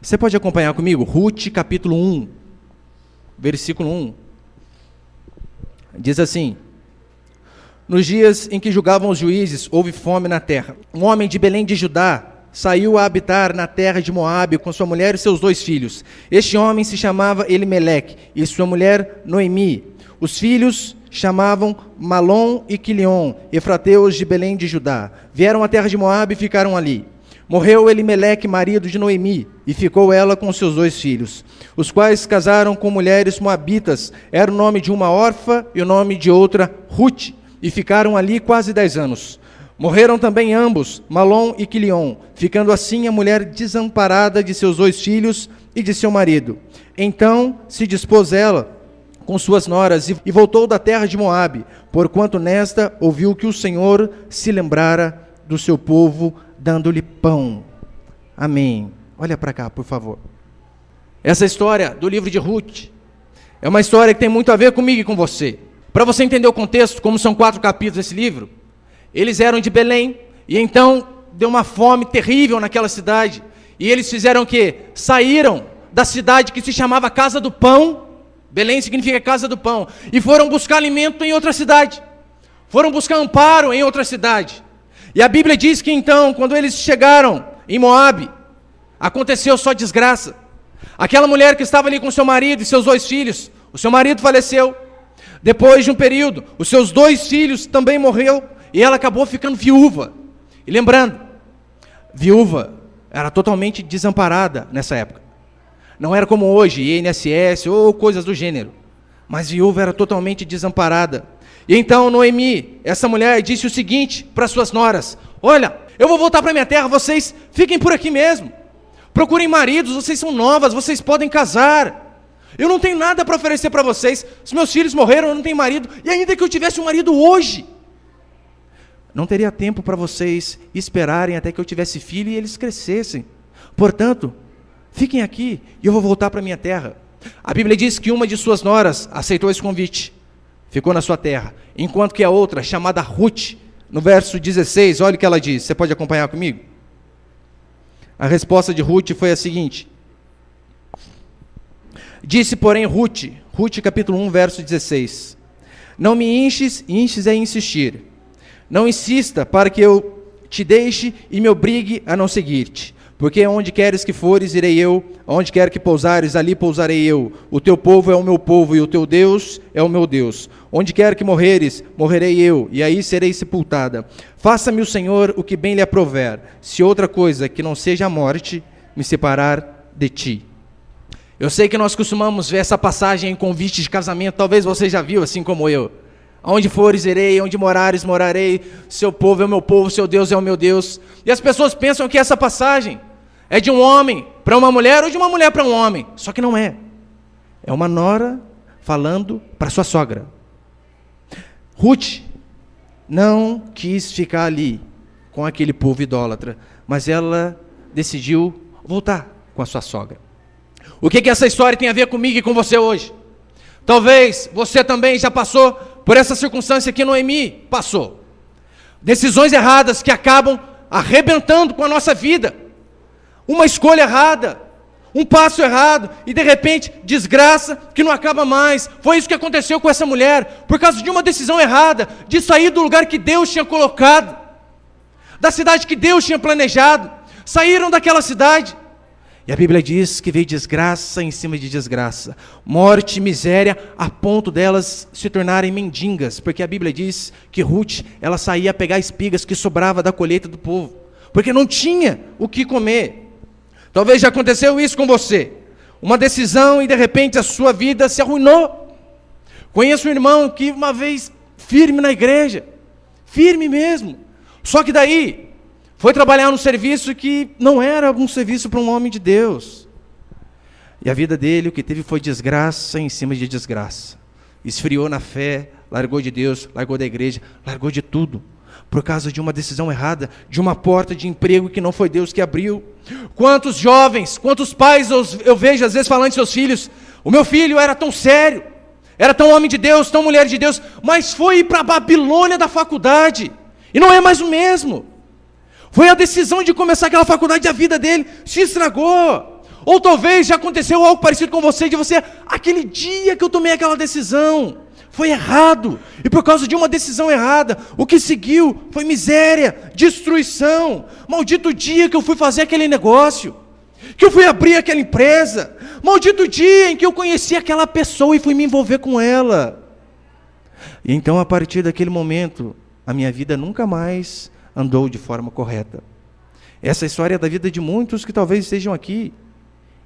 Você pode acompanhar comigo? Ruth, capítulo 1, versículo 1. Diz assim: nos dias em que julgavam os juízes, houve fome na terra. Um homem de Belém de Judá saiu a habitar na terra de Moabe com sua mulher e seus 2 filhos. Este homem se chamava Elimeleque e sua mulher Noemi. Os filhos chamavam Malom e Quilion, efrateus de Belém de Judá. Vieram à terra de Moabe e ficaram ali. Morreu Elimeleque, marido de Noemi, e ficou ela com seus 2 filhos, os quais casaram com mulheres moabitas. Era o nome de uma Orfa e o nome de outra Ruth, e ficaram ali quase 10 anos. Morreram também ambos, Malom e Quilion, ficando assim a mulher desamparada de seus 2 filhos e de seu marido. Então se dispôs ela com suas noras e voltou da terra de Moabe, porquanto nesta ouviu que o Senhor se lembrara do seu povo, dando-lhe pão. Amém. Olha para cá, por favor. Essa história do livro de Ruth é uma história que tem muito a ver comigo e com você. Para você entender o contexto, como são 4 capítulos desse livro, eles eram de Belém, e então deu uma fome terrível naquela cidade, e eles fizeram o quê? Saíram da cidade que se chamava Casa do Pão. Belém significa Casa do Pão, e foram buscar alimento em outra cidade, foram buscar amparo em outra cidade. E a Bíblia diz que então, quando eles chegaram em Moabe, aconteceu só desgraça. Aquela mulher que estava ali com seu marido e seus 2 filhos, o seu marido faleceu. Depois de um período, os seus 2 filhos também morreram, e ela acabou ficando viúva. E lembrando, viúva era totalmente desamparada nessa época. Não era como hoje, INSS ou coisas do gênero, mas viúva era totalmente desamparada. E então Noemi, essa mulher, disse o seguinte para suas noras: olha, eu vou voltar para minha terra, vocês fiquem por aqui mesmo. Procurem maridos, vocês são novas, vocês podem casar. Eu não tenho nada para oferecer para vocês. Os meus filhos morreram, eu não tenho marido. E ainda que eu tivesse um marido hoje, não teria tempo para vocês esperarem até que eu tivesse filho e eles crescessem. Portanto, fiquem aqui e eu vou voltar para minha terra. A Bíblia diz que uma de suas noras aceitou esse convite, ficou na sua terra, enquanto que a outra, chamada Ruth, no verso 16, olha o que ela diz. Você pode acompanhar comigo? A resposta de Ruth foi a seguinte: disse, porém, Ruth, capítulo 1, verso 16: não me inches é insistir, não insista para que eu te deixe e me obrigue a não seguir-te. Porque onde queres que fores, irei eu, onde quer que pousares, ali pousarei eu. O teu povo é o meu povo, e o teu Deus é o meu Deus. Onde quer que morreres, morrerei eu, e aí serei sepultada. Faça-me o Senhor o que bem lhe aprouver, se outra coisa que não seja a morte me separar de ti. Eu sei que nós costumamos ver essa passagem em convite de casamento, talvez você já viu, assim como eu. Aonde fores, irei, onde morares, morarei, seu povo é o meu povo, seu Deus é o meu Deus. E as pessoas pensam que essa passagem é de um homem para uma mulher ou de uma mulher para um homem. Só que não é. É uma nora falando para sua sogra. Ruth não quis ficar ali com aquele povo idólatra, mas ela decidiu voltar com a sua sogra. O que essa história tem a ver comigo e com você hoje? Talvez você também já passou por essa circunstância que Noemi passou. Decisões erradas que acabam arrebentando com a nossa vida. Uma escolha errada, um passo errado, e de repente, desgraça que não acaba mais. Foi isso que aconteceu com essa mulher, por causa de uma decisão errada, de sair do lugar que Deus tinha colocado, da cidade que Deus tinha planejado. Saíram daquela cidade, e a Bíblia diz que veio desgraça em cima de desgraça, morte e miséria, a ponto delas se tornarem mendigas, porque a Bíblia diz que Ruth, ela saía a pegar espigas que sobrava da colheita do povo, porque não tinha o que comer. Talvez já aconteceu isso com você, uma decisão e de repente a sua vida se arruinou. Conheço um irmão que uma vez firme na igreja, firme mesmo, só que daí foi trabalhar num serviço que não era um serviço para um homem de Deus. E a vida dele, o que teve foi desgraça em cima de desgraça. Esfriou na fé, largou de Deus, largou da igreja, largou de tudo, por causa de uma decisão errada, de uma porta de emprego que não foi Deus que abriu. Quantos jovens, quantos pais eu vejo às vezes falando de seus filhos: o meu filho era tão sério, era tão homem de Deus, tão mulher de Deus, mas foi ir para a Babilônia da faculdade, e não é mais o mesmo. Foi a decisão de começar aquela faculdade, a vida dele se estragou. Ou talvez já aconteceu algo parecido com você, de você, aquele dia que eu tomei aquela decisão, foi errado, e por causa de uma decisão errada, o que seguiu foi miséria, destruição. Maldito dia que eu fui fazer aquele negócio, que eu fui abrir aquela empresa, maldito dia em que eu conheci aquela pessoa e fui me envolver com ela. E então, a partir daquele momento, a minha vida nunca mais andou de forma correta. Essa história é da vida de muitos que talvez estejam aqui,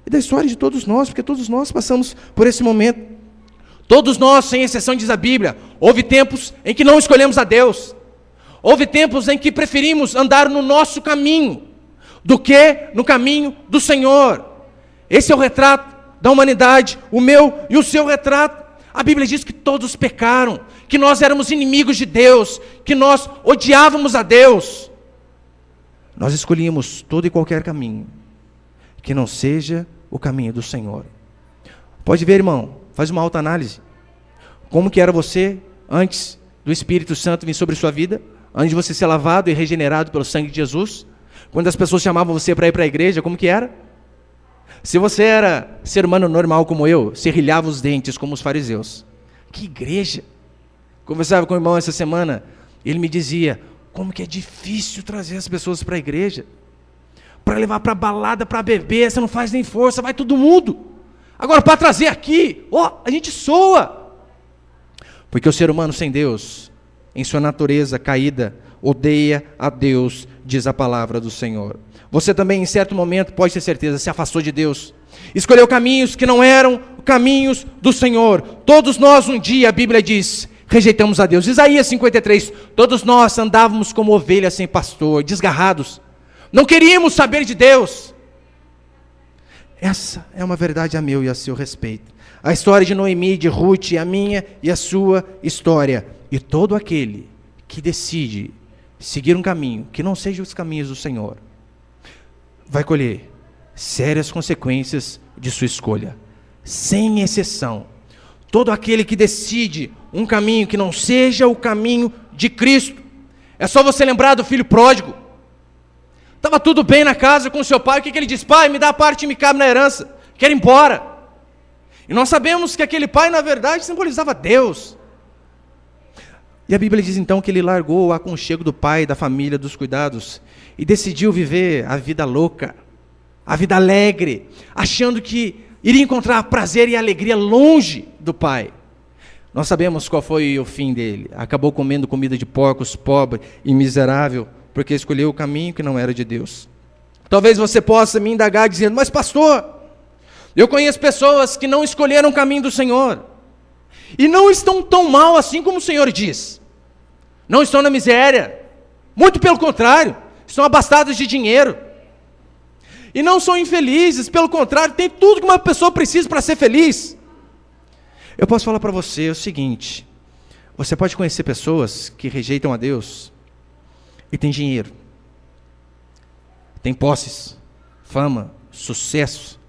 e da história de todos nós, porque todos nós passamos por esse momento. Todos nós, sem exceção, diz a Bíblia, houve tempos em que não escolhemos a Deus, houve tempos em que preferimos andar no nosso caminho, do que no caminho do Senhor. Esse é o retrato da humanidade, o meu e o seu retrato. A Bíblia diz que todos pecaram, que nós éramos inimigos de Deus, que nós odiávamos a Deus. Nós escolhíamos todo e qualquer caminho, que não seja o caminho do Senhor. Pode ver, irmão, faz uma autoanálise. Como que era você antes do Espírito Santo vir sobre sua vida? Antes de você ser lavado e regenerado pelo sangue de Jesus? Quando as pessoas chamavam você para ir para a igreja, como que era? Se você era ser humano normal como eu, você rilhava os dentes como os fariseus. Que igreja! Conversava com o irmão essa semana, ele me dizia, como que é difícil trazer as pessoas para a igreja. Para levar para balada, para beber, você não faz nem força, vai todo mundo. Agora, para trazer aqui, a gente soa. Porque o ser humano sem Deus, em sua natureza caída, odeia a Deus, diz a palavra do Senhor. Você também, em certo momento, pode ter certeza, se afastou de Deus. Escolheu caminhos que não eram caminhos do Senhor. Todos nós, um dia, a Bíblia diz, rejeitamos a Deus. Isaías 53, todos nós andávamos como ovelhas sem pastor, desgarrados. Não queríamos saber de Deus. Essa é uma verdade a meu e a seu respeito. A história de Noemi, de Ruth, a minha e a sua história. E todo aquele que decide seguir um caminho que não seja os caminhos do Senhor, vai colher sérias consequências de sua escolha. Sem exceção. Todo aquele que decide um caminho que não seja o caminho de Cristo. É só você lembrar do filho pródigo. Estava tudo bem na casa com seu pai, o que ele diz? Pai, me dá a parte e me cabe na herança, quero ir embora. E nós sabemos que aquele pai, na verdade, simbolizava Deus. E a Bíblia diz então que ele largou o aconchego do pai, da família, dos cuidados, e decidiu viver a vida louca, a vida alegre, achando que iria encontrar prazer e alegria longe do pai. Nós sabemos qual foi o fim dele. Acabou comendo comida de porcos, pobre e miserável, porque escolheu o caminho que não era de Deus. Talvez você possa me indagar dizendo, mas pastor, eu conheço pessoas que não escolheram o caminho do Senhor, e não estão tão mal assim como o Senhor diz. Não estão na miséria, muito pelo contrário, estão abastados de dinheiro. E não são infelizes, pelo contrário, tem tudo que uma pessoa precisa para ser feliz. Eu posso falar para você o seguinte, você pode conhecer pessoas que rejeitam a Deus, e tem dinheiro, tem posses, fama, sucesso,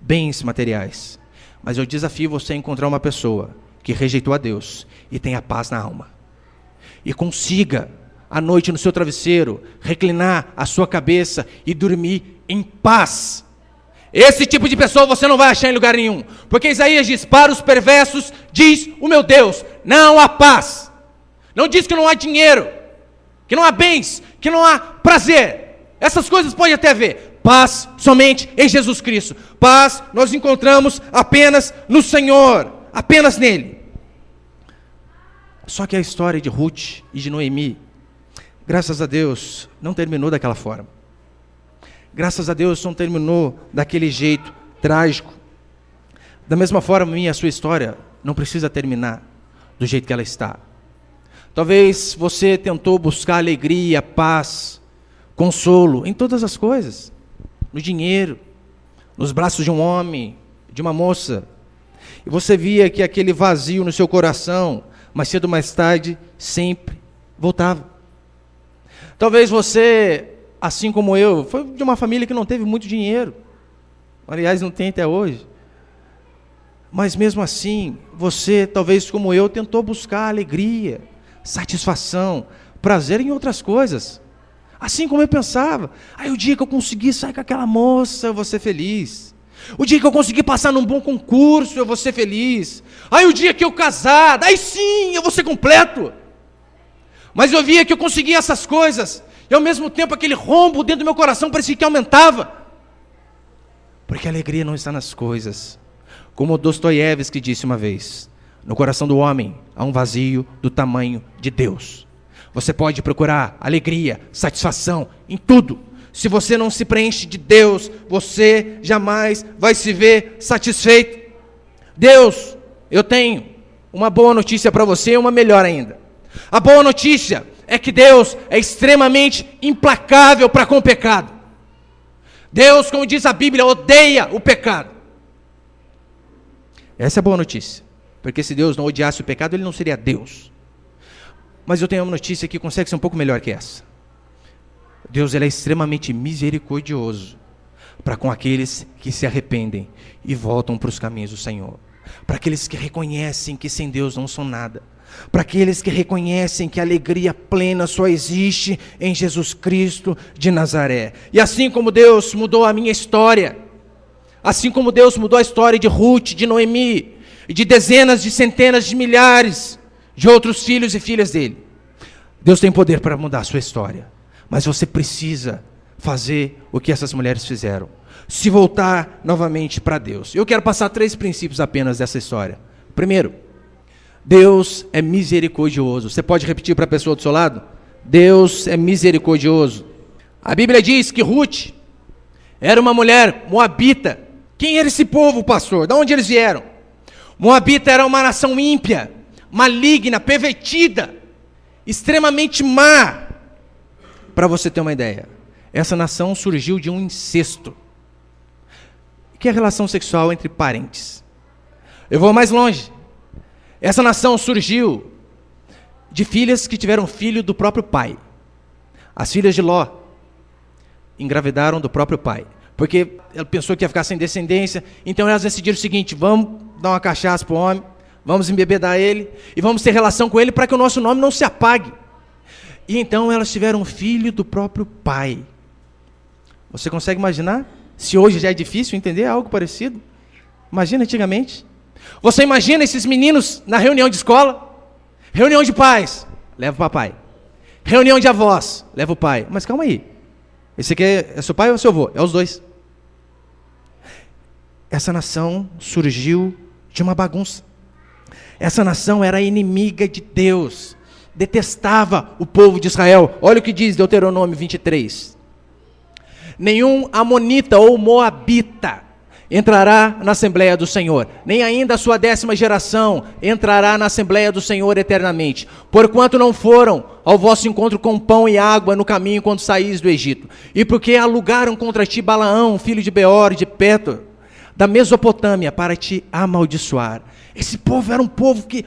bens materiais. Mas eu desafio você a encontrar uma pessoa que rejeitou a Deus e tenha paz na alma. E consiga, à noite no seu travesseiro, reclinar a sua cabeça e dormir em paz. Esse tipo de pessoa você não vai achar em lugar nenhum. Porque Isaías diz, para os perversos, diz o meu Deus, não há paz. Não diz que não há dinheiro, que não há bens, que não há prazer. Essas coisas pode até haver. Paz somente em Jesus Cristo. Paz nós encontramos apenas no Senhor, apenas nele. Só que a história de Ruth e de Noemi, graças a Deus, não terminou daquela forma. Graças a Deus não terminou daquele jeito trágico. Da mesma forma, a minha e a sua história não precisa terminar do jeito que ela está. Talvez você tentou buscar alegria, paz, consolo em todas as coisas. No dinheiro, nos braços de um homem, de uma moça. E você via que aquele vazio no seu coração, mais cedo ou mais tarde, sempre voltava. Talvez você, assim como eu, foi de uma família que não teve muito dinheiro. Aliás, não tem até hoje. Mas mesmo assim, você, talvez como eu, tentou buscar alegria, satisfação, prazer em outras coisas. Assim como eu pensava. Aí o dia que eu conseguir sair com aquela moça, eu vou ser feliz. O dia que eu conseguir passar num bom concurso, eu vou ser feliz. Aí o dia que eu casar, daí sim, eu vou ser completo. Mas eu via que eu conseguia essas coisas, e ao mesmo tempo aquele rombo dentro do meu coração parecia que aumentava. Porque a alegria não está nas coisas. Como Dostoiévski disse uma vez, no coração do homem há um vazio do tamanho de Deus. Você pode procurar alegria, satisfação em tudo. Se você não se preenche de Deus, você jamais vai se ver satisfeito. Deus, eu tenho uma boa notícia para você e uma melhor ainda. A boa notícia é que Deus é extremamente implacável para com o pecado. Deus, como diz a Bíblia, odeia o pecado. Essa é a boa notícia. Porque se Deus não odiasse o pecado, Ele não seria Deus. Mas eu tenho uma notícia que consegue ser um pouco melhor que essa. Deus, Ele é extremamente misericordioso para com aqueles que se arrependem e voltam para os caminhos do Senhor. Para aqueles que reconhecem que sem Deus não são nada. Para aqueles que reconhecem que a alegria plena só existe em Jesus Cristo de Nazaré. E assim como Deus mudou a minha história, assim como Deus mudou a história de Ruth, de Noemi, e de dezenas, de centenas, de milhares de outros filhos e filhas dele, Deus tem poder para mudar a sua história. Mas você precisa fazer o que essas mulheres fizeram. Se voltar novamente para Deus. Eu quero passar 3 princípios apenas dessa história. Primeiro, Deus é misericordioso. Você pode repetir para a pessoa do seu lado? Deus é misericordioso. A Bíblia diz que Ruth era uma mulher moabita. Quem era esse povo, pastor? De onde eles vieram? Moabita era uma nação ímpia, maligna, pervertida, extremamente má. Para você ter uma ideia, essa nação surgiu de um incesto, que é a relação sexual entre parentes. Eu vou mais longe. Essa nação surgiu de filhas que tiveram filho do próprio pai. As filhas de Ló engravidaram do próprio pai, porque ela pensou que ia ficar sem descendência, então elas decidiram o seguinte: vamos dar uma cachaça para o homem, vamos embebedar ele, e vamos ter relação com ele para que o nosso nome não se apague. E então elas tiveram um filho do próprio pai. Você consegue imaginar? Se hoje já é difícil entender algo parecido, imagina antigamente. Você imagina esses meninos na reunião de escola? Reunião de pais, leva o papai. Reunião de avós, leva o pai. Mas calma aí, esse aqui é seu pai ou seu avô? É os dois. Essa nação surgiu de uma bagunça. Essa nação era inimiga de Deus, detestava o povo de Israel. Olha o que diz Deuteronômio 23. Nenhum amonita ou moabita entrará na Assembleia do Senhor, nem ainda a sua 10ª geração entrará na Assembleia do Senhor eternamente, porquanto não foram ao vosso encontro com pão e água no caminho quando saís do Egito, e porque alugaram contra ti Balaão, filho de Beor, de Petor, da Mesopotâmia, para te amaldiçoar. Esse povo era um povo que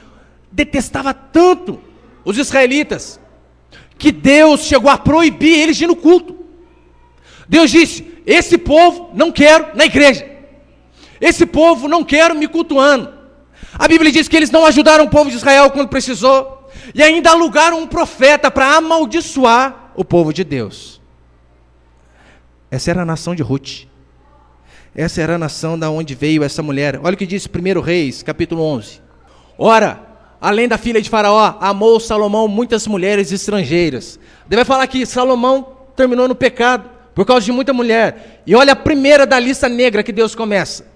detestava tanto os israelitas, que Deus chegou a proibir eles de ir no culto. Deus disse: esse povo não quero na igreja. Esse povo não quero me cultuando. A Bíblia diz que eles não ajudaram o povo de Israel quando precisou, e ainda alugaram um profeta para amaldiçoar o povo de Deus. Essa era a nação de Ruth. Essa era a nação da onde veio essa mulher. Olha o que diz 1 Reis, capítulo 11. Ora, além da filha de Faraó, amou Salomão muitas mulheres estrangeiras. Deve falar que Salomão terminou no pecado por causa de muita mulher. E olha a primeira da lista negra que Deus começa.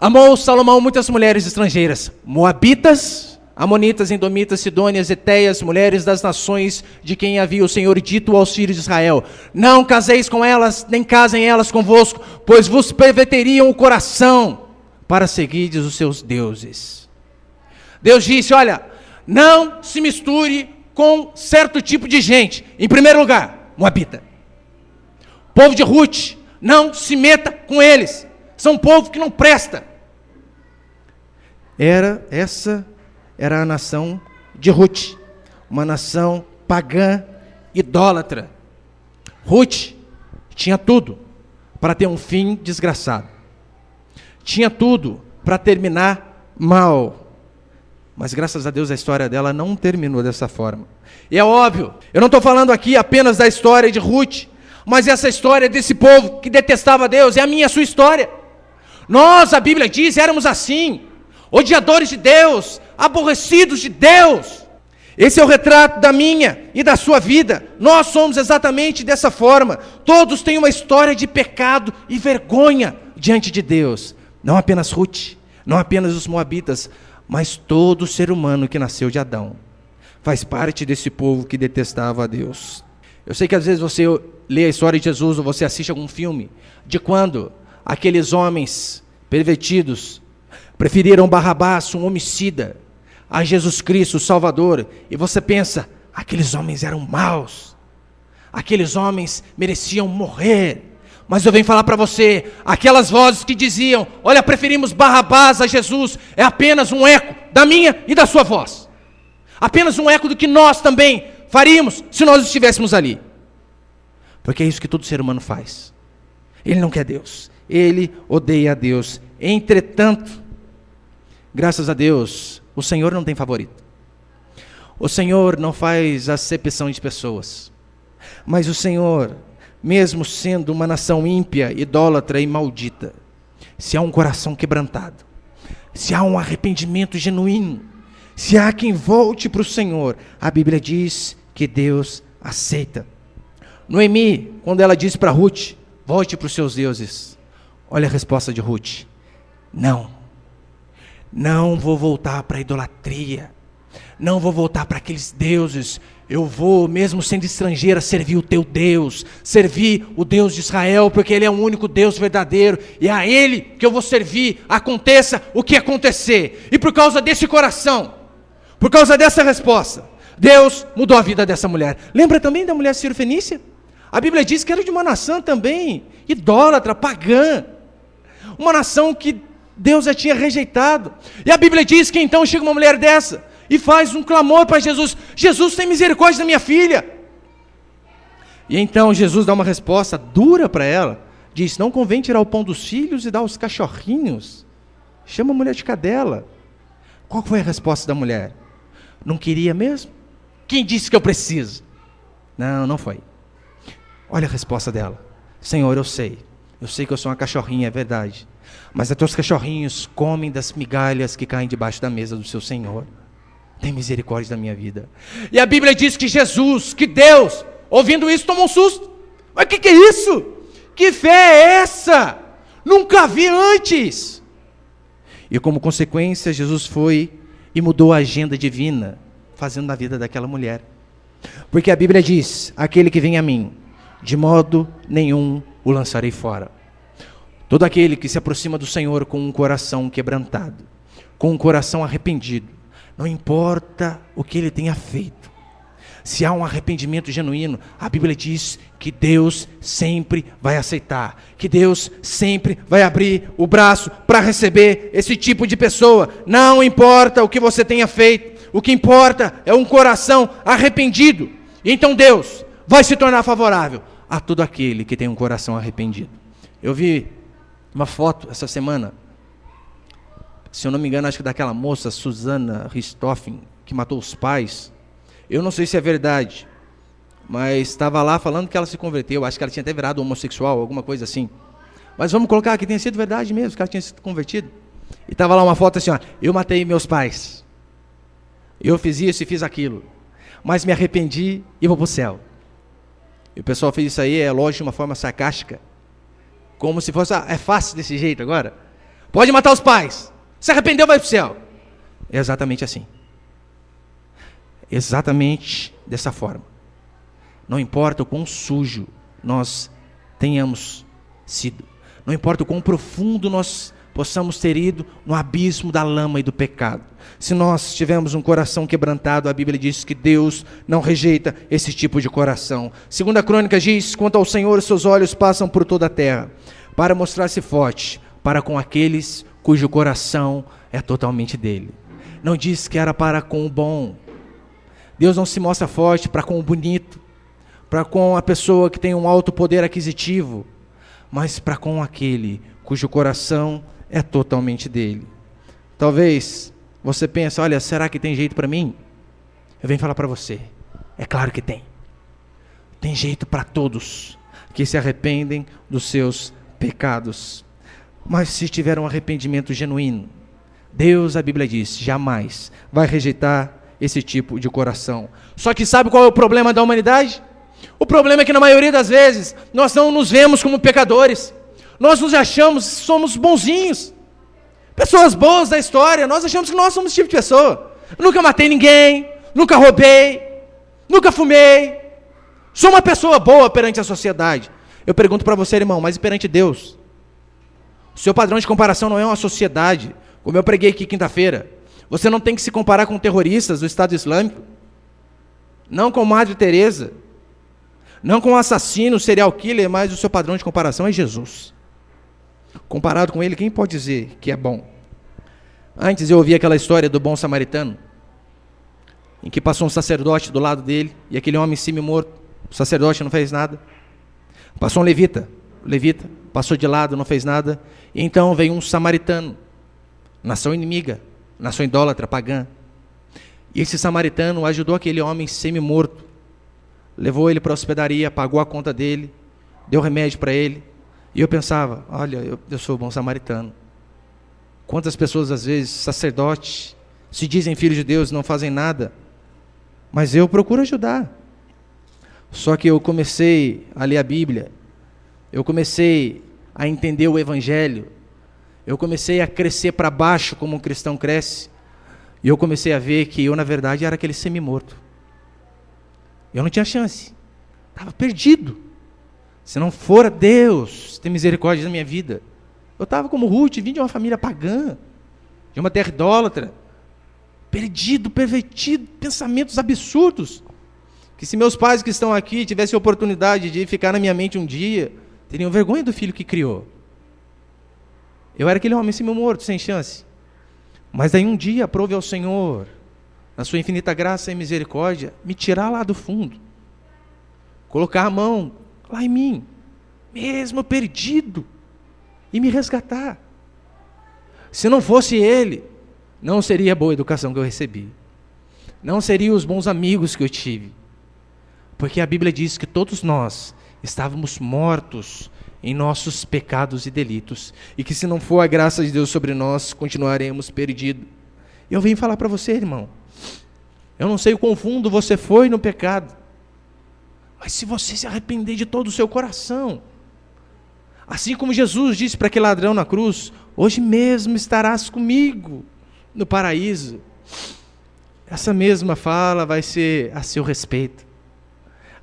Amou Salomão muitas mulheres estrangeiras, moabitas, amonitas, edomitas, sidônias, eteias, mulheres das nações de quem havia o Senhor dito aos filhos de Israel: não caseis com elas, nem casem elas convosco, pois vos perverteriam o coração para seguirdes os seus deuses. Deus disse: olha, não se misture com certo tipo de gente. Em primeiro lugar, moabita. Povo de Ruth, não se meta com eles. São um povo que não presta. Essa era a nação de Ruth, uma nação pagã, idólatra. Ruth tinha tudo para ter um fim desgraçado. Tinha tudo para terminar mal. Mas graças a Deus a história dela não terminou dessa forma. E é óbvio, eu não estou falando aqui apenas da história de Ruth, mas essa história desse povo que detestava Deus é a minha e a sua história. Nós, a Bíblia diz, éramos assim, odiadores de Deus, aborrecidos de Deus. Esse é o retrato da minha e da sua vida. Nós somos exatamente dessa forma. Todos têm uma história de pecado e vergonha diante de Deus. Não apenas Ruth, não apenas os moabitas, mas todo ser humano que nasceu de Adão faz parte desse povo que detestava a Deus. Eu sei que às vezes você lê a história de Jesus ou você assiste algum filme de quando aqueles homens pervertidos preferiram Barrabás, um homicida, a Jesus Cristo, o Salvador, e você pensa, aqueles homens eram maus, aqueles homens mereciam morrer. Mas eu venho falar para você, aquelas vozes que diziam, olha, preferimos Barrabás a Jesus, é apenas um eco da minha e da sua voz. Apenas um eco do que nós também faríamos se nós estivéssemos ali. Porque é isso que todo ser humano faz. Ele não quer Deus, ele odeia a Deus. Entretanto, graças a Deus, o Senhor não tem favorito. O Senhor não faz acepção de pessoas. Mas o Senhor, mesmo sendo uma nação ímpia, idólatra e maldita, se há um coração quebrantado, se há um arrependimento genuíno, se há quem volte para o Senhor, a Bíblia diz que Deus aceita. Noemi, quando ela disse para Ruth, volte para os seus deuses, olha a resposta de Ruth: não vou voltar para a idolatria, não vou voltar para aqueles deuses, eu vou, mesmo sendo estrangeira, servir o teu Deus, servir o Deus de Israel, porque Ele é o único Deus verdadeiro, e é a Ele que eu vou servir, aconteça o que acontecer. E por causa desse coração, por causa dessa resposta, Deus mudou a vida dessa mulher. Lembra também da mulher Cirofenícia? A Bíblia diz que era de uma nação também idólatra, pagã, uma nação que Deus já tinha rejeitado. E a Bíblia diz que então chega uma mulher dessa e faz um clamor para Jesus: Jesus, tem misericórdia da minha filha. E então Jesus dá uma resposta dura para ela, diz: não convém tirar o pão dos filhos e dar aos cachorrinhos, chama a mulher de cadela. Qual foi a resposta da mulher? Não queria mesmo? Quem disse que eu preciso? Não foi. Olha a resposta dela: Senhor, eu sei que eu sou uma cachorrinha, é verdade, mas os teus cachorrinhos comem das migalhas que caem debaixo da mesa do seu Senhor. Tem misericórdia da minha vida. E a Bíblia diz que Jesus, que Deus, ouvindo isso, tomou um susto. Mas o que é isso? Que fé é essa? Nunca vi antes. E como consequência, Jesus foi e mudou a agenda divina, fazendo na vida daquela mulher. Porque a Bíblia diz: aquele que vem a mim, de modo nenhum o lançarei fora. Todo aquele que se aproxima do Senhor com um coração quebrantado, com um coração arrependido, não importa o que ele tenha feito, se há um arrependimento genuíno, a Bíblia diz que Deus sempre vai aceitar, que Deus sempre vai abrir o braço para receber esse tipo de pessoa. Não importa o que você tenha feito, o que importa é um coração arrependido. Então Deus vai se tornar favorável a todo aquele que tem um coração arrependido. Eu vi uma foto essa semana, se eu não me engano, acho que daquela moça, Susana Richthofen, que matou os pais. Eu não sei se é verdade, mas estava lá falando que ela se converteu, acho que ela tinha até virado homossexual, alguma coisa assim. Mas vamos colocar que tenha sido verdade mesmo, que ela tinha sido convertido. E estava lá uma foto assim, ó: eu matei meus pais, eu fiz isso e fiz aquilo, mas me arrependi e vou para o céu. E o pessoal fez isso aí, é lógico, de uma forma sarcástica, como se fosse, é fácil desse jeito agora, pode matar os pais, se arrependeu, vai para o céu. É exatamente assim. Exatamente dessa forma. Não importa o quão sujo nós tenhamos sido, não importa o quão profundo nós possamos ter ido no abismo da lama e do pecado, se nós tivermos um coração quebrantado, a Bíblia diz que Deus não rejeita esse tipo de coração. 2 Crônicas diz: quanto ao Senhor, seus olhos passam por toda a terra, para mostrar-se forte para com aqueles cujo coração é totalmente dele. Não diz que era para com o bom. Deus não se mostra forte para com o bonito, para com a pessoa que tem um alto poder aquisitivo, mas para com aquele cujo coração é totalmente dele. Talvez você pense: olha, será que tem jeito para mim? Eu venho falar para você, é claro que tem. Tem jeito para todos que se arrependem dos seus pecados. Mas se tiver um arrependimento genuíno, Deus, a Bíblia diz, jamais vai rejeitar esse tipo de coração. Só que sabe qual é o problema da humanidade? O problema é que na maioria das vezes, nós não nos vemos como pecadores. Nós nos achamos, somos bonzinhos. Pessoas boas da história, nós achamos que nós somos esse tipo de pessoa. Eu nunca matei ninguém, nunca roubei, nunca fumei. Sou uma pessoa boa perante a sociedade. Eu pergunto para você, irmão, mas e perante Deus? O seu padrão de comparação não é uma sociedade, como eu preguei aqui quinta-feira. Você não tem que se comparar com terroristas do Estado Islâmico, não com Madre Teresa, não com assassino, serial killer, mas o seu padrão de comparação é Jesus. Comparado com ele, quem pode dizer que é bom? Antes eu ouvi aquela história do bom samaritano, em que passou um sacerdote do lado dele, e aquele homem semi-morto, o sacerdote não fez nada. Passou um levita, o levita passou de lado, não fez nada. E então veio um samaritano, nação inimiga, nação idólatra, pagã. E esse samaritano ajudou aquele homem semi-morto, levou ele para a hospedaria, pagou a conta dele, deu remédio para ele. E eu pensava, olha, eu sou bom samaritano. Quantas pessoas, às vezes, sacerdotes, se dizem filhos de Deus, não fazem nada, mas eu procuro ajudar. Só que eu comecei a ler a Bíblia, eu comecei a entender o Evangelho, eu comecei a crescer para baixo como um cristão cresce, e eu comecei a ver que eu, na verdade, era aquele semi-morto. Eu não tinha chance, estava perdido. Se não for Deus ter misericórdia da minha vida, eu estava como Ruth, vim de uma família pagã, de uma terra idólatra, perdido, pervertido, pensamentos absurdos, que se meus pais que estão aqui tivessem a oportunidade de ficar na minha mente um dia, teriam vergonha do filho que criou. Eu era aquele homem semi-morto, sem chance. Mas daí um dia aprove ao Senhor, na sua infinita graça e misericórdia, me tirar lá do fundo, colocar a mão lá em mim, mesmo perdido, e me resgatar. Se não fosse Ele, não seria a boa educação que eu recebi, não seriam os bons amigos que eu tive, porque a Bíblia diz que todos nós estávamos mortos em nossos pecados e delitos, e que se não for a graça de Deus sobre nós, continuaremos perdidos. Eu vim falar para você, irmão, eu não sei o quão fundo você foi no pecado, mas se você se arrepender de todo o seu coração, assim como Jesus disse para aquele ladrão na cruz, hoje mesmo estarás comigo no paraíso, essa mesma fala vai ser a seu respeito.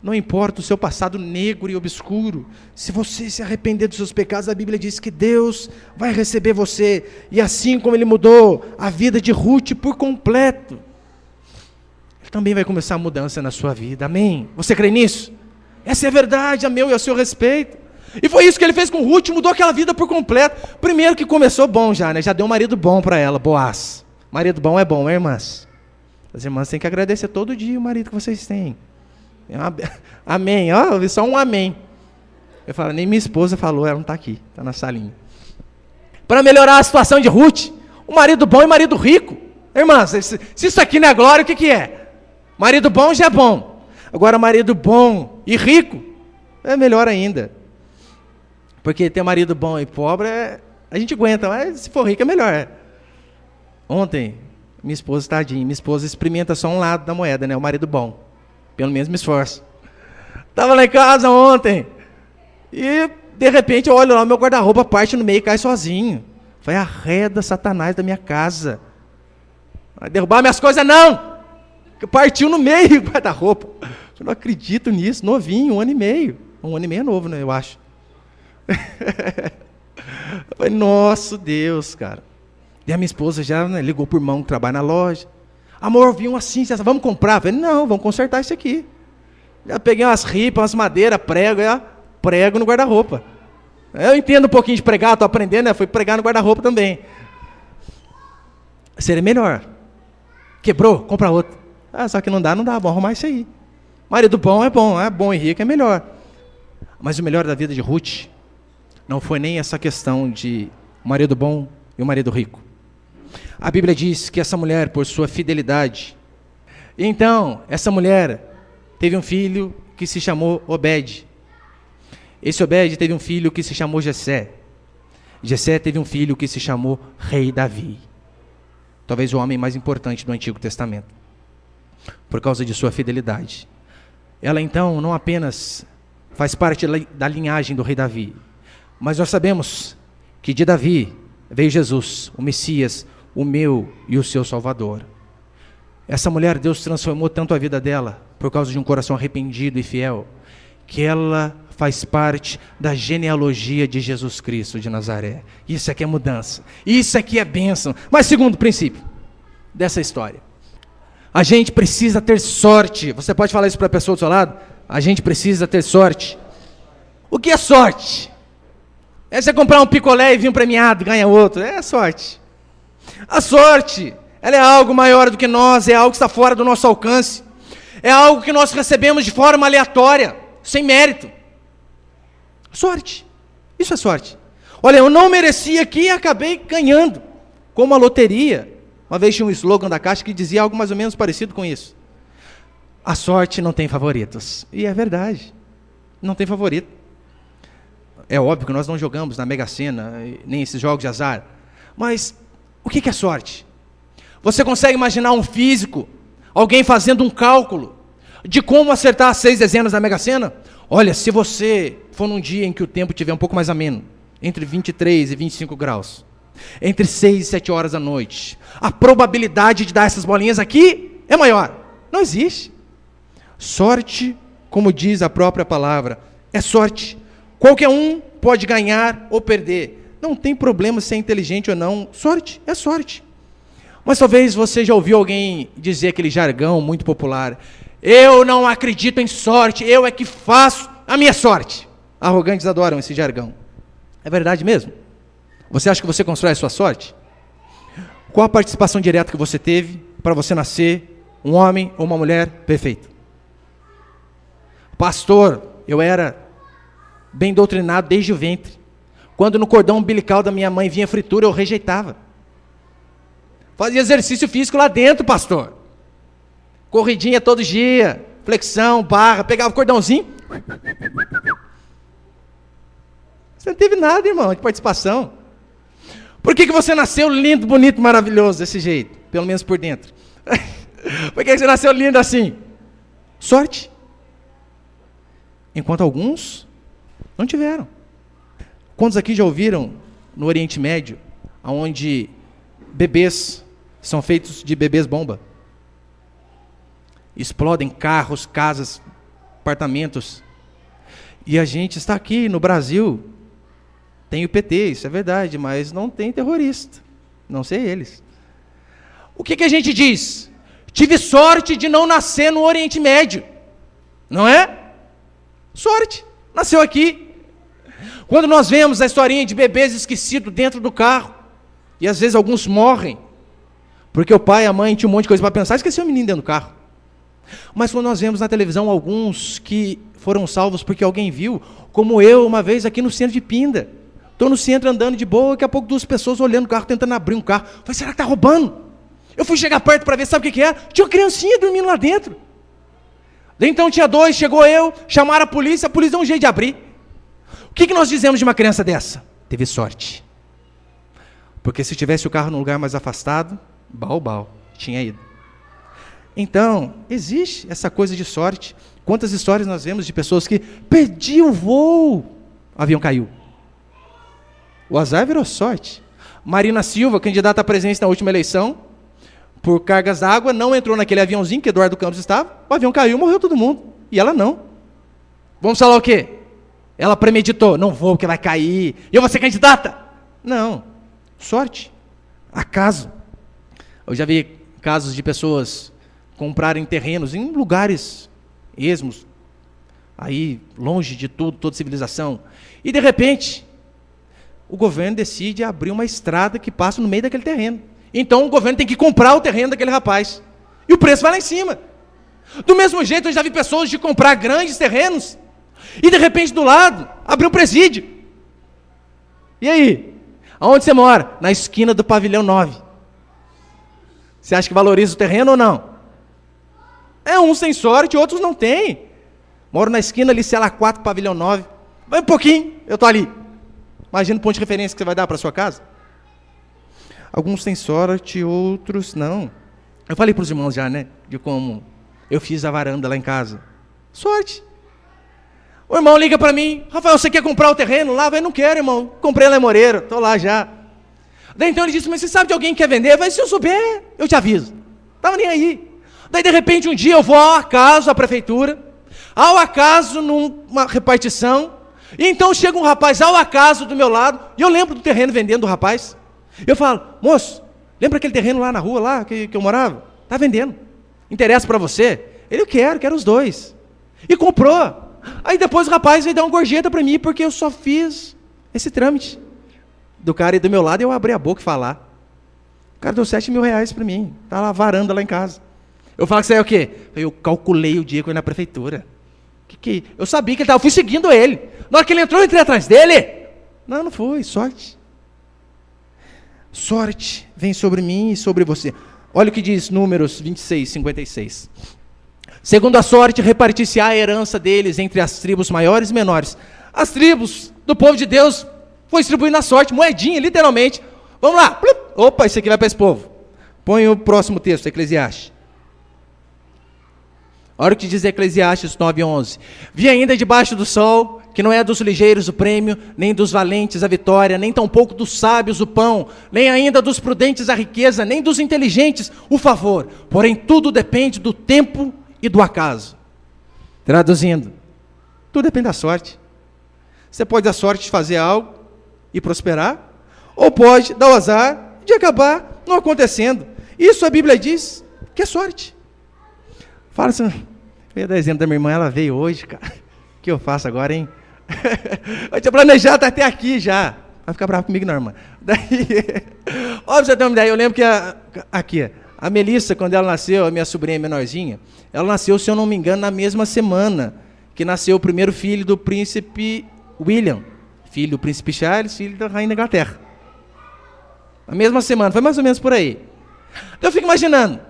Não importa o seu passado negro e obscuro, se você se arrepender dos seus pecados, a Bíblia diz que Deus vai receber você, e assim como Ele mudou a vida de Ruth por completo, Ele também vai começar a mudança na sua vida, amém? Você crê nisso? Essa é a verdade, a meu e a seu respeito. E foi isso que Ele fez com Ruth, mudou aquela vida por completo. Primeiro que começou bom já, né? Já deu um marido bom para ela, Boaz. Marido bom é bom, né, irmãs? As irmãs têm que agradecer todo dia o marido que vocês têm. Amém, ó, eu vi só um amém. Eu falo, nem minha esposa falou, ela não está aqui, está na salinha. Para melhorar a situação de Ruth, um marido bom e marido rico. Irmãs, se isso aqui não é glória, o que é? Marido bom já é bom. Agora marido bom e rico é melhor ainda. Porque ter marido bom e pobre, a gente aguenta, mas se for rico é melhor. Ontem, minha esposa, tadinha, minha esposa experimenta só um lado da moeda, né? O marido bom. Pelo menos me esforço. Estava lá em casa ontem, e de repente eu olho lá, meu guarda-roupa parte no meio e cai sozinho. Foi arreda Satanás da minha casa. Vai derrubar minhas coisas, não! Partiu no meio o guarda-roupa. Eu não acredito nisso, novinho, 1 ano e meio. 1 ano e meio é novo, né, eu acho. Eu falei, nossa Deus, cara. E a minha esposa já, né, ligou por mão que trabalha na loja. Amor, vinham assim, vamos comprar? Eu falei, não, vamos consertar isso aqui. Já peguei umas ripas, umas madeiras, prego no guarda-roupa. Eu entendo um pouquinho de pregar, estou aprendendo, né? Fui pregar no guarda-roupa também. Seria melhor. Quebrou, compra outro. Só que não dá, vamos arrumar isso aí. Marido bom é bom e rico é melhor. Mas o melhor da vida de Ruth não foi nem essa questão de marido bom e o marido rico. A Bíblia diz que essa mulher, por sua fidelidade, então, essa mulher teve um filho que se chamou Obed. Esse Obed teve um filho que se chamou Jessé. Jessé teve um filho que se chamou Rei Davi. Talvez o homem mais importante do Antigo Testamento, por causa de sua fidelidade. Ela então não apenas faz parte da linhagem do rei Davi, mas nós sabemos que de Davi veio Jesus, o Messias, o meu e o seu Salvador. Essa mulher, Deus transformou tanto a vida dela, por causa de um coração arrependido e fiel, que ela faz parte da genealogia de Jesus Cristo de Nazaré. Isso aqui é mudança, isso aqui é bênção. Mas segundo princípio dessa história, a gente precisa ter sorte. Você pode falar isso para a pessoa do seu lado? A gente precisa ter sorte. O que é sorte? É você comprar um picolé e vir um premiado, ganha outro. É sorte. A sorte, ela é algo maior do que nós, é algo que está fora do nosso alcance. É algo que nós recebemos de forma aleatória, sem mérito. Sorte. Isso é sorte. Olha, eu não merecia aqui e acabei ganhando. Como a loteria. Uma vez tinha um slogan da Caixa que dizia algo mais ou menos parecido com isso. A sorte não tem favoritos. E é verdade. Não tem favorito. É óbvio que nós não jogamos na Mega Sena, nem esses jogos de azar. Mas o que é sorte? Você consegue imaginar um físico, alguém fazendo um cálculo de como acertar as 6 dezenas da Mega Sena? Olha, se você for num dia em que o tempo estiver um pouco mais ameno, entre 23 e 25 graus, entre 6 e 7 horas da noite, a probabilidade de dar essas bolinhas aqui é maior. Não existe. Sorte, como diz a própria palavra, é sorte. Qualquer um pode ganhar ou perder. Não tem problema se é inteligente ou não. Sorte é sorte. Mas talvez você já ouviu alguém dizer aquele jargão muito popular: eu não acredito em sorte, eu é que faço a minha sorte. Arrogantes adoram esse jargão. É verdade mesmo? Você acha que você constrói a sua sorte? Qual a participação direta que você teve para você nascer um homem ou uma mulher perfeito? Pastor, eu era bem doutrinado desde o ventre. Quando no cordão umbilical da minha mãe vinha fritura, eu rejeitava. Fazia exercício físico lá dentro, pastor. Corridinha todo dia, flexão, barra, pegava o cordãozinho. Você não teve nada, irmão, de participação. Por que você nasceu lindo, bonito, maravilhoso desse jeito? Pelo menos por dentro. Por que você nasceu lindo assim? Sorte. Enquanto alguns não tiveram. Quantos aqui já ouviram no Oriente Médio, onde bebês são feitos de bebês bomba? Explodem carros, casas, apartamentos. E a gente está aqui no Brasil, tem o PT, isso é verdade, mas não tem terrorista, não sei eles. O que a gente diz? Tive sorte de não nascer no Oriente Médio, não é? Sorte, nasceu aqui. Quando nós vemos a historinha de bebês esquecidos dentro do carro, e às vezes alguns morrem, porque o pai e a mãe tinham um monte de coisa para pensar, esqueceu o menino dentro do carro. Mas quando nós vemos na televisão alguns que foram salvos porque alguém viu, como eu uma vez aqui no centro de Pinda, estou no centro andando de boa, daqui a pouco 2 pessoas olhando o carro, tentando abrir um carro. Falei, será que está roubando? Eu fui chegar perto para ver, sabe o que era? Tinha uma criancinha dormindo lá dentro. Então tinha 2, chegou eu, chamaram a polícia deu um jeito de abrir. O que nós dizemos de uma criança dessa? Teve sorte. Porque se tivesse o carro num lugar mais afastado, bau, tinha ido. Então, existe essa coisa de sorte. Quantas histórias nós vemos de pessoas que perdiam o voo, o avião caiu. O azar virou sorte. Marina Silva, candidata à presidência na última eleição, por cargas d'água, não entrou naquele aviãozinho que Eduardo Campos estava, o avião caiu, morreu todo mundo. E ela não. Vamos falar o quê? Ela premeditou, não vou porque vai cair, e eu vou ser candidata. Não, sorte, acaso. Eu já vi casos de pessoas comprarem terrenos em lugares esmos, aí longe de tudo, toda civilização, e de repente o governo decide abrir uma estrada que passa no meio daquele terreno. Então o governo tem que comprar o terreno daquele rapaz, e o preço vai lá em cima. Do mesmo jeito, eu já vi pessoas de comprar grandes terrenos, e de repente do lado, abriu um presídio. E aí? Aonde você mora? Na esquina do pavilhão 9. Você acha que valoriza o terreno ou não? É, uns têm sorte, outros não têm. Moro na esquina ali, sei lá, 4, pavilhão 9. Vai um pouquinho, eu estou ali. Imagina o ponto de referência que você vai dar para sua casa. Alguns têm sorte, outros não. Eu falei para os irmãos já, né? De como eu fiz a varanda lá em casa. Sorte. O irmão liga para mim: Rafael, você quer comprar o terreno lá? Eu falei: não quero, irmão. Comprei lá em Moreira, estou lá já. Daí então ele disse: mas você sabe de alguém que quer vender? Eu falei: se eu souber, eu te aviso. Estava nem aí. Daí de repente um dia eu vou ao acaso à prefeitura, ao acaso numa repartição, e então chega um rapaz ao acaso do meu lado, e eu lembro do terreno vendendo do rapaz. Eu falo: moço, lembra aquele terreno lá na rua lá que eu morava? Está vendendo. Interessa para você? Ele: eu quero os dois. E comprou. Aí depois o rapaz veio dar uma gorjeta para mim, porque eu só fiz esse trâmite. Do cara aí do meu lado, eu abri a boca e falar. O cara deu 7 mil reais para mim. Está lá, varanda lá em casa. Eu falo que isso aí é o quê? Eu calculei o dia que eu ia na prefeitura. Eu sabia que ele estava, eu fui seguindo ele. Na hora que ele entrou, eu entrei atrás dele. Não fui, sorte. Sorte vem sobre mim e sobre você. Olha o que diz Números 26, 56. Segundo a sorte, repartir-se-á a herança deles entre as tribos maiores e menores. As tribos do povo de Deus foi distribuindo a sorte, moedinha, literalmente. Vamos lá. Opa, isso aqui vai para esse povo. Põe o próximo texto, Eclesiastes. Olha o que diz Eclesiastes 9:11. Vi ainda debaixo do sol, que não é dos ligeiros o prêmio, nem dos valentes a vitória, nem tampouco dos sábios o pão, nem ainda dos prudentes a riqueza, nem dos inteligentes o favor. Porém, tudo depende do tempo e do acaso. Traduzindo, tudo depende da sorte. Você pode dar sorte de fazer algo e prosperar, ou pode dar o azar de acabar não acontecendo. Isso a Bíblia diz que é sorte. Fala assim: eu ia dar exemplo da minha irmã, ela veio hoje, cara. O que eu faço agora, hein? Eu tinha planejado até aqui já. Vai ficar bravo comigo, não, irmã. Daí, ó, pra você ter uma ideia, eu lembro que a Melissa, quando ela nasceu, a minha sobrinha menorzinha, ela nasceu, se eu não me engano, na mesma semana que nasceu o primeiro filho do príncipe William, filho do príncipe Charles, filho da rainha da Inglaterra. Na mesma semana, foi mais ou menos por aí. Então eu fico imaginando,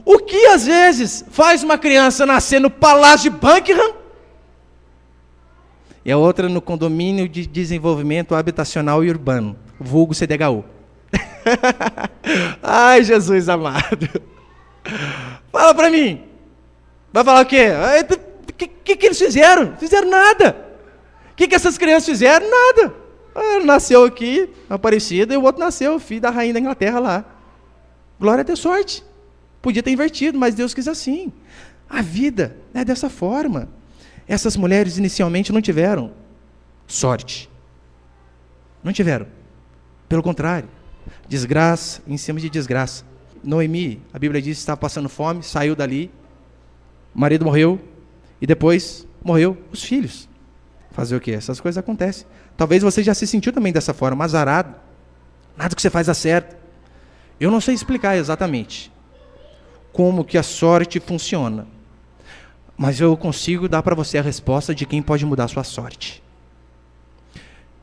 o que às vezes faz uma criança nascer no Palácio de Buckingham e a outra no Condomínio de Desenvolvimento Habitacional e Urbano, vulgo CDHU. Ai, Jesus amado. Fala para mim. Vai falar o quê? O que eles fizeram? Fizeram nada. O que essas crianças fizeram? Nada. Um nasceu aqui, Aparecida, e o outro nasceu, filho da rainha da Inglaterra lá. Glória a Deus, sorte. Podia ter invertido, mas Deus quis assim. A vida é dessa forma. Essas mulheres inicialmente não tiveram sorte. Não tiveram. Pelo contrário, desgraça em cima de desgraça. Noemi, a Bíblia diz que estava passando fome, saiu dali, o marido morreu, e depois morreu os filhos. Fazer o quê? Essas coisas acontecem. Talvez você já se sentiu também dessa forma, azarado. Nada que você faz dá certo. Eu não sei explicar exatamente como que a sorte funciona, mas eu consigo dar para você a resposta de quem pode mudar a sua sorte.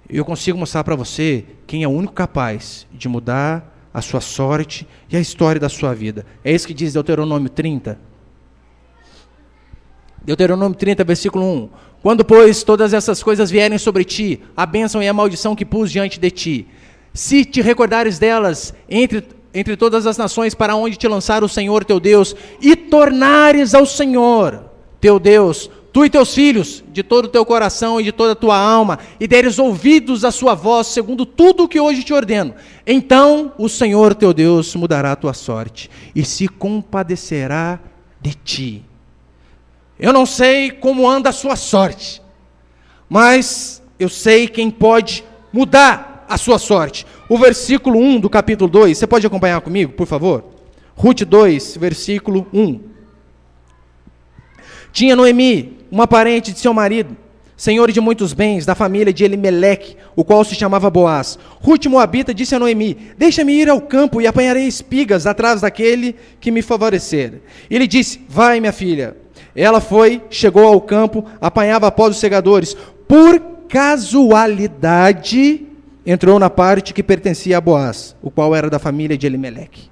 Eu consigo mostrar para você quem é o único capaz de mudar a sua sorte e a história da sua vida. É isso que diz Deuteronômio 30. Deuteronômio 30, versículo 1. Quando, pois, todas essas coisas vierem sobre ti, a bênção e a maldição que pus diante de ti, se te recordares delas entre todas as nações para onde te lançar o Senhor teu Deus, e tornares ao Senhor teu Deus, tu e teus filhos, de todo o teu coração e de toda a tua alma, e deres ouvidos à sua voz, segundo tudo o que hoje te ordeno, então o Senhor teu Deus mudará a tua sorte, e se compadecerá de ti. Eu não sei como anda a sua sorte, mas eu sei quem pode mudar a sua sorte. O versículo 1 do capítulo 2, você pode acompanhar comigo, por favor? Ruth 2, versículo 1. Tinha Noemi, uma parente de seu marido, senhor de muitos bens, da família de Elimeleque, o qual se chamava Boaz. Ruth Moabita disse a Noemi: deixa-me ir ao campo e apanharei espigas atrás daquele que me favorecer. Ele disse: vai, minha filha. Ela foi, chegou ao campo, apanhava após os segadores. Por casualidade, entrou na parte que pertencia a Boaz, o qual era da família de Elimeleque.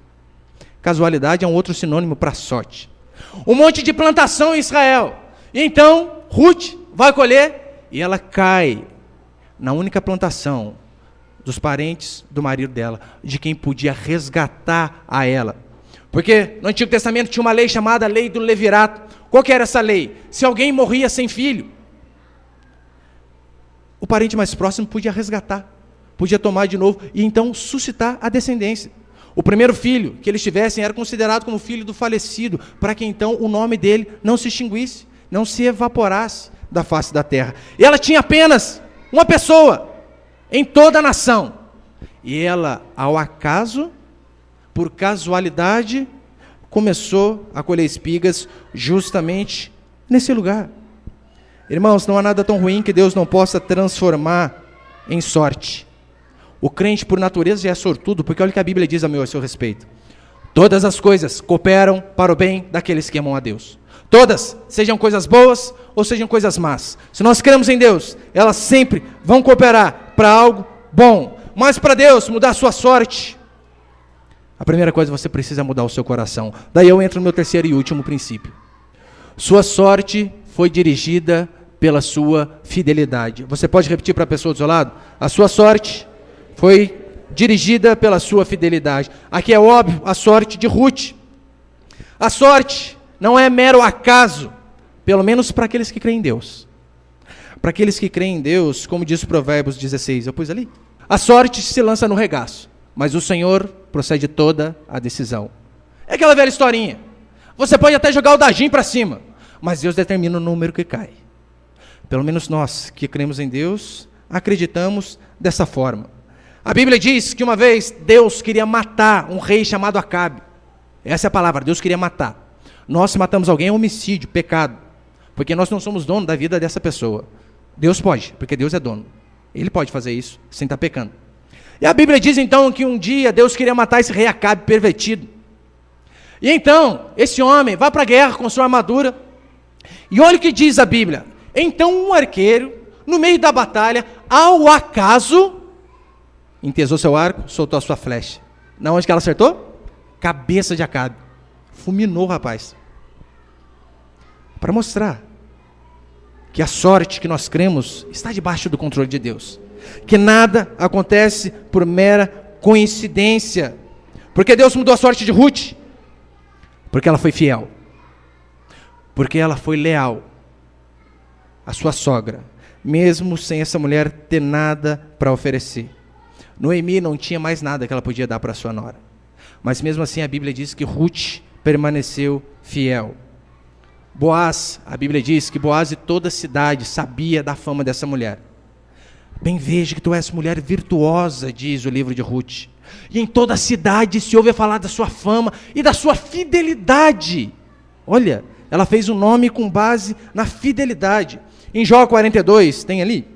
Casualidade é um outro sinônimo para sorte. Um monte de plantação em Israel. E então, Ruth vai colher e ela cai na única plantação dos parentes do marido dela, de quem podia resgatar a ela. Porque no Antigo Testamento tinha uma lei chamada Lei do Levirato. Qual que era essa lei? Se alguém morria sem filho, o parente mais próximo podia resgatar, podia tomar de novo e então suscitar a descendência. O primeiro filho que eles tivessem era considerado como filho do falecido, para que então o nome dele não se extinguisse, não se evaporasse da face da terra. E ela tinha apenas uma pessoa em toda a nação. E ela, ao acaso, por casualidade, começou a colher espigas justamente nesse lugar. Irmãos, não há nada tão ruim que Deus não possa transformar em sorte. O crente, por natureza, já é sortudo, porque olha o que a Bíblia diz a seu respeito. Todas as coisas cooperam para o bem daqueles que amam a Deus. Todas, sejam coisas boas ou sejam coisas más. Se nós cremos em Deus, elas sempre vão cooperar para algo bom. Mas para Deus mudar a sua sorte, a primeira coisa, você precisa mudar o seu coração. Daí eu entro no meu terceiro e último princípio. Sua sorte foi dirigida pela sua fidelidade. Você pode repetir para a pessoa do seu lado? A sua sorte foi dirigida pela sua fidelidade. Aqui é óbvio, a sorte de Ruth. A sorte não é mero acaso, pelo menos para aqueles que creem em Deus. Para aqueles que creem em Deus, como diz o Provérbios 16, eu pus ali. A sorte se lança no regaço, mas o Senhor procede toda a decisão. É aquela velha historinha. Você pode até jogar o dadinho para cima, mas Deus determina o número que cai. Pelo menos nós que cremos em Deus, acreditamos dessa forma. A Bíblia diz que uma vez Deus queria matar um rei chamado Acabe. Essa é a palavra, Deus queria matar. Nós, se matamos alguém, é homicídio, pecado. Porque nós não somos dono da vida dessa pessoa. Deus pode, porque Deus é dono. Ele pode fazer isso sem estar pecando. E a Bíblia diz então que um dia Deus queria matar esse rei Acabe pervertido. E então, esse homem vai para a guerra com sua armadura. E olha o que diz a Bíblia. Então um arqueiro, no meio da batalha, ao acaso, entesou seu arco, soltou a sua flecha. Na onde que ela acertou? Cabeça de Acabe. Fulminou o rapaz. Para mostrar que a sorte que nós cremos está debaixo do controle de Deus. Que nada acontece por mera coincidência. Porque Deus mudou a sorte de Ruth? Porque ela foi fiel. Porque ela foi leal à sua sogra, mesmo sem essa mulher ter nada para oferecer. Noemi não tinha mais nada que ela podia dar para sua nora. Mas mesmo assim a Bíblia diz que Ruth permaneceu fiel. Boaz, a Bíblia diz que Boaz e toda a cidade sabia da fama dessa mulher. Bem veja que tu és mulher virtuosa, diz o livro de Ruth. E em toda a cidade se ouve falar da sua fama e da sua fidelidade. Olha, ela fez um nome com base na fidelidade. Em Jó 42, tem ali?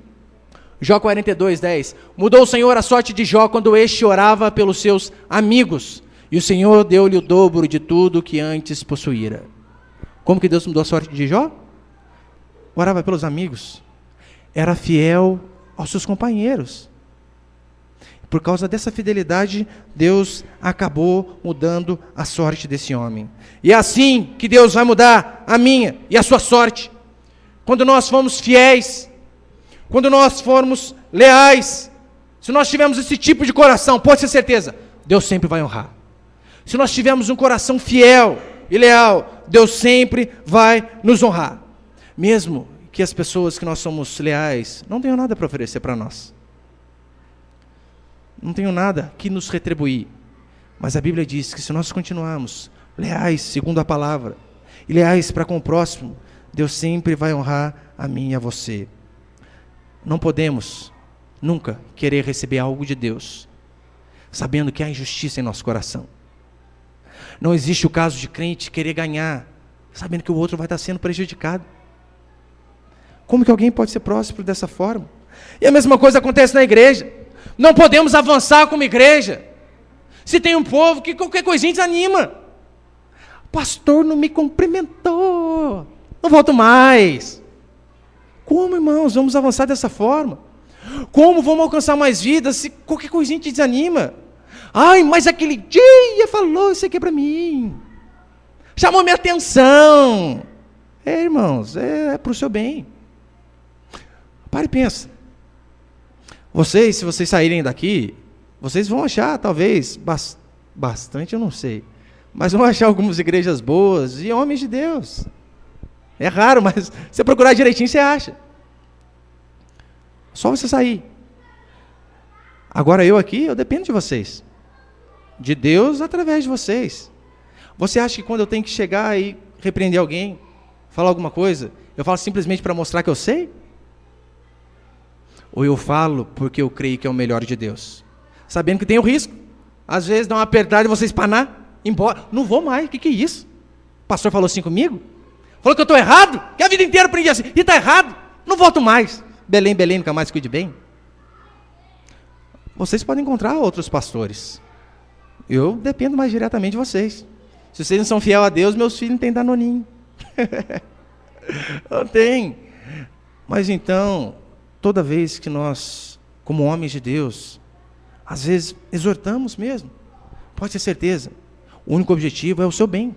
Jó 42, 10. Mudou o Senhor a sorte de Jó quando este orava pelos seus amigos. E o Senhor deu-lhe o dobro de tudo que antes possuíra. Como que Deus mudou a sorte de Jó? Orava pelos amigos. Era fiel aos seus companheiros. Por causa dessa fidelidade, Deus acabou mudando a sorte desse homem. E é assim que Deus vai mudar a minha e a sua sorte. Quando nós formos fiéis, quando nós formos leais, se nós tivermos esse tipo de coração, pode ter certeza, Deus sempre vai honrar. Se nós tivermos um coração fiel e leal, Deus sempre vai nos honrar. Mesmo que as pessoas que nós somos leais não tenham nada para oferecer para nós. Não tenham nada que nos retribuir. Mas a Bíblia diz que se nós continuarmos leais segundo a palavra, e leais para com o próximo, Deus sempre vai honrar a mim e a você. Não podemos nunca querer receber algo de Deus, sabendo que há injustiça em nosso coração. Não existe o caso de crente querer ganhar, sabendo que o outro vai estar sendo prejudicado. Como que alguém pode ser próspero dessa forma? E a mesma coisa acontece na igreja. Não podemos avançar como igreja se tem um povo que qualquer coisinha desanima. Pastor não me cumprimentou, não volto mais. Como, irmãos, vamos avançar dessa forma? Como vamos alcançar mais vidas se qualquer coisinha te desanima? Ai, mas aquele dia falou isso aqui para mim, chamou minha atenção. Irmãos, é para o seu bem. Para e pensa. Se vocês saírem daqui, vocês vão achar, talvez, bastante, eu não sei, mas vão achar algumas igrejas boas e homens de Deus. É raro, mas se você procurar direitinho, você acha. Só você sair. Agora eu aqui, eu dependo de vocês. De Deus através de vocês. Você acha que quando eu tenho que chegar e repreender alguém, falar alguma coisa, eu falo simplesmente para mostrar que eu sei? Ou eu falo porque eu creio que é o melhor de Deus? Sabendo que tem o risco. Às vezes dá uma apertada e você espanar, embora. Não vou mais, o que é isso? O pastor falou assim comigo? Falou que eu estou errado? Que a vida inteira aprendi assim. E está errado? Não volto mais. Belém, Belém, nunca mais cuide bem. Vocês podem encontrar outros pastores. Eu dependo mais diretamente de vocês. Se vocês não são fiel a Deus, meus filhos não têm danoninho. Não tem. Mas então, toda vez que nós, como homens de Deus, às vezes exortamos mesmo, pode ter certeza, o único objetivo é o seu bem.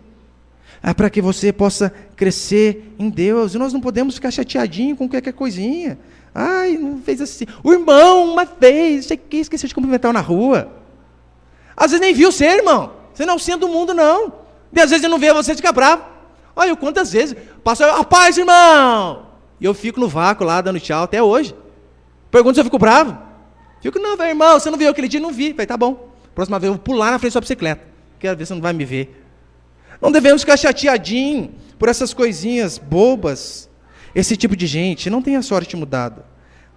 É para que você possa crescer em Deus. E nós não podemos ficar chateadinho com qualquer coisinha. Ai, não fez assim. O irmão, uma vez, você esqueceu de cumprimentar na rua. Às vezes nem viu você, irmão. Você não é o centro do mundo, não. E às vezes ele não vê você, fica bravo. Olha, quantas vezes. Passa, a paz, irmão. E eu fico no vácuo lá, dando tchau, até hoje. Pergunta se eu fico bravo. Fico, não, velho, irmão, você não viu aquele dia? Não vi. Falei, tá bom. Próxima vez eu vou pular na frente da sua bicicleta. Quero ver se você não vai me ver. Não devemos ficar chateadinhos por essas coisinhas bobas. Esse tipo de gente não tem a sorte mudada.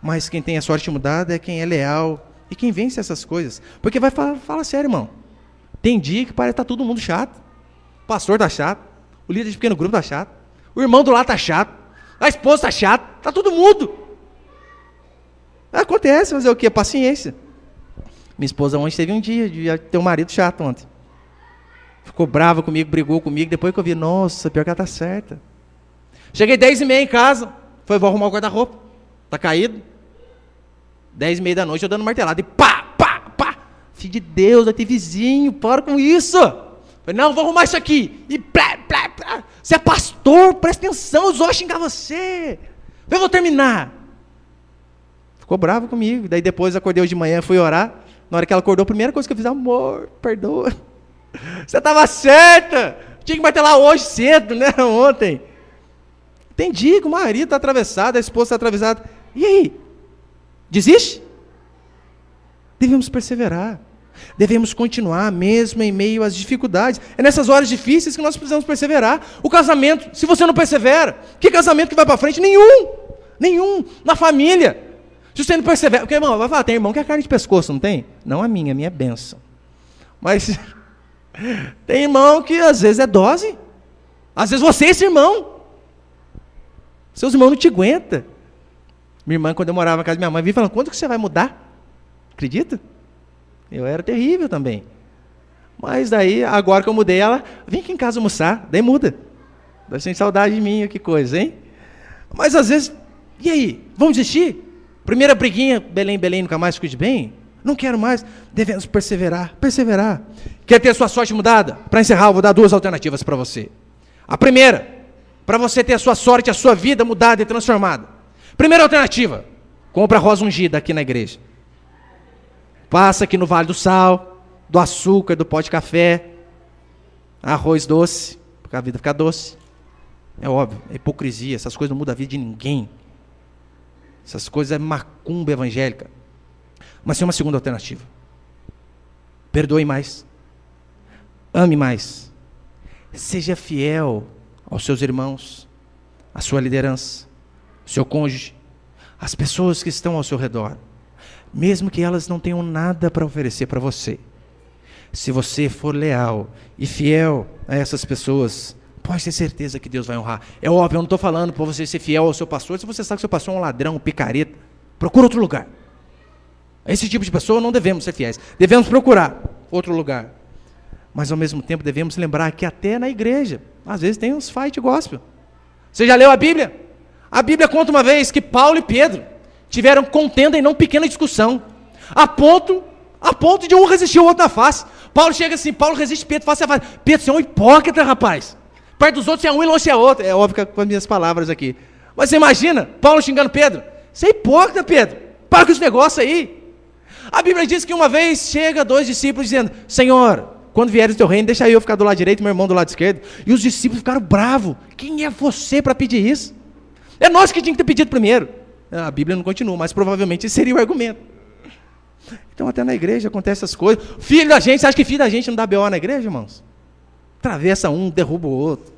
Mas quem tem a sorte mudada é quem é leal e quem vence essas coisas. Porque vai fala sério, irmão. Tem dia que parece que está todo mundo chato. O pastor está chato. O líder de pequeno grupo está chato. O irmão do lado está chato. A esposa está chata. Está todo mundo. Acontece, fazer o quê? Paciência. Minha esposa ontem teve um dia de ter um marido chato ontem. Ficou brava comigo, brigou comigo. Depois que eu vi, nossa, pior que ela está certa. Cheguei 10h30 em casa. Vou arrumar o guarda-roupa. Está caído. 10h30 da noite, eu dando martelada. E pá, pá, pá. Filho de Deus, vai ter vizinho. Para com isso. Falei, não, vou arrumar isso aqui. E plá, plá, plá. Você é pastor, presta atenção. Os olhos xingar você. Eu vou terminar. Ficou bravo comigo. Daí depois acordei hoje de manhã, fui orar. Na hora que ela acordou, a primeira coisa que eu fiz, amor, perdoa. Você estava certa. Tinha que martelar hoje cedo, né? Ontem. Tem dia que o marido está atravessado, a esposa está atravessada. E aí? Desiste? Devemos perseverar. Devemos continuar, mesmo em meio às dificuldades. É nessas horas difíceis que nós precisamos perseverar. O casamento, se você não persevera, que casamento que vai para frente? Nenhum. Na família. Se você não persevera, porque, irmão, vai falar, tem irmão que é carne de pescoço, não tem? Não a minha é bênção. Mas tem irmão que às vezes é dose. Às vezes você é esse irmão. Seus irmãos não te aguentam. Minha irmã, quando eu morava na casa da minha mãe, vinha falando, quando que você vai mudar? Acredita? Eu era terrível também. Mas daí, agora que eu mudei, ela, vem aqui em casa almoçar, daí muda. Deve ser saudade de mim, que coisa, hein? Mas às vezes, e aí? Vamos desistir? Primeira briguinha, Belém, Belém, nunca mais cuide bem? Não quero mais. Devemos perseverar. Quer ter a sua sorte mudada? Para encerrar, eu vou dar 2 alternativas para você. A primeira, para você ter a sua sorte, a sua vida mudada e transformada. Primeira alternativa, compra rosa ungida aqui na igreja. Passa aqui no Vale do Sal, do açúcar, do pó de café, arroz doce, porque a vida fica doce. É óbvio, é hipocrisia, essas coisas não mudam a vida de ninguém. Essas coisas é macumba evangélica. Mas tem uma segunda alternativa. Perdoe mais. Ame mais. Seja fiel aos seus irmãos, à sua liderança, ao seu cônjuge, às pessoas que estão ao seu redor, mesmo que elas não tenham nada para oferecer para você. Se você for leal e fiel a essas pessoas, pode ter certeza que Deus vai honrar. É óbvio, eu não estou falando para você ser fiel ao seu pastor, se você sabe que o seu pastor é um ladrão, um picareta, procura outro lugar. Esse tipo de pessoa não devemos ser fiéis, devemos procurar outro lugar. Mas ao mesmo tempo devemos lembrar que até na igreja, às vezes tem uns fight gospel. Você já leu a Bíblia? A Bíblia conta uma vez que Paulo e Pedro tiveram contenda e não pequena discussão, a ponto de um resistir ao outro na face. Paulo chega assim, Paulo resiste Pedro, face a face. Pedro, você é um hipócrita, rapaz. Perto dos outros você é um e longe é outro. É óbvio que é com as minhas palavras aqui. Mas você imagina, Paulo xingando Pedro. Você é hipócrita, Pedro. Para com esse negócio aí. A Bíblia diz que uma vez chega 2 discípulos dizendo: Senhor, quando vier o teu reino, deixa eu ficar do lado direito e meu irmão do lado esquerdo. E os discípulos ficaram bravos. Quem é você para pedir isso? É nós que tínhamos que ter pedido primeiro. A Bíblia não continua, mas provavelmente esse seria o argumento. Então até na igreja acontecem essas coisas. Filho da gente, você acha que filho da gente não dá BO na igreja, irmãos? Atravessa um, derruba o outro.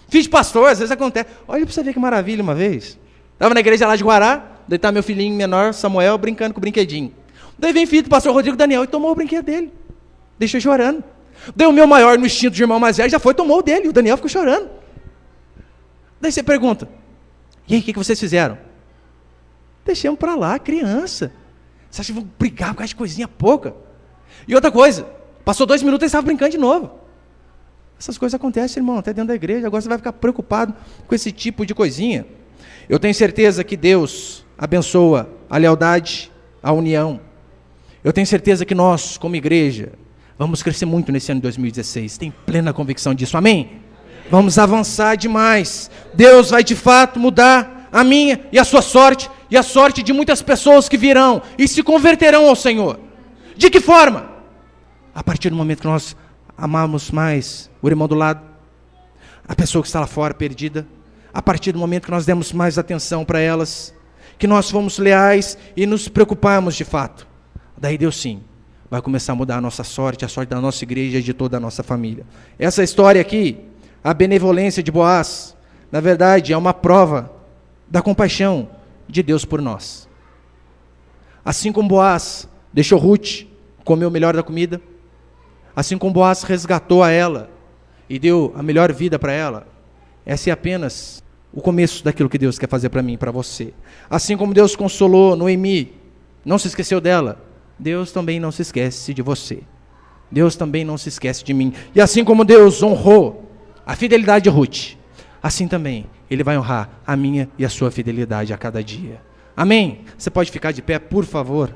Filho de pastor, às vezes acontece. Olha para você ver que maravilha uma vez. Estava na igreja lá de Guará, daí está meu filhinho menor, Samuel, brincando com o brinquedinho. Daí vem filho do pastor Rodrigo Daniel e tomou o brinquedo dele. Deixou chorando. Daí o meu maior, no instinto de irmão mais velho, já foi, tomou o dele. E o Daniel ficou chorando. Daí você pergunta: e aí, o que vocês fizeram? Deixamos para lá, criança. Você acha que vão brigar por causa de coisinha pouca? E outra coisa, passou 2 minutos e eles estavam brincando de novo. Essas coisas acontecem, irmão, até dentro da igreja. Agora você vai ficar preocupado com esse tipo de coisinha. Eu tenho certeza que Deus abençoa a lealdade, a união. Eu tenho certeza que nós, como igreja, vamos crescer muito nesse ano de 2016. Tenho plena convicção disso, amém? Vamos avançar demais. Deus vai de fato mudar a minha e a sua sorte, e a sorte de muitas pessoas que virão e se converterão ao Senhor. De que forma? A partir do momento que nós amarmos mais o irmão do lado, a pessoa que está lá fora perdida, a partir do momento que nós demos mais atenção para elas, que nós fomos leais e nos preocuparmos de fato, daí Deus sim vai começar a mudar a nossa sorte, a sorte da nossa igreja e de toda a nossa família. Essa história aqui, a benevolência de Boaz, na verdade é uma prova da compaixão de Deus por nós. Assim como Boaz deixou Ruth comer o melhor da comida, assim como Boaz resgatou a ela e deu a melhor vida para ela, essa é apenas o começo daquilo que Deus quer fazer para mim e para você. Assim como Deus consolou Noemi, não se esqueceu dela, Deus também não se esquece de você. Deus também não se esquece de mim. E assim como Deus honrou a fidelidade de Ruth, assim também Ele vai honrar a minha e a sua fidelidade a cada dia. Amém? Você pode ficar de pé, por favor?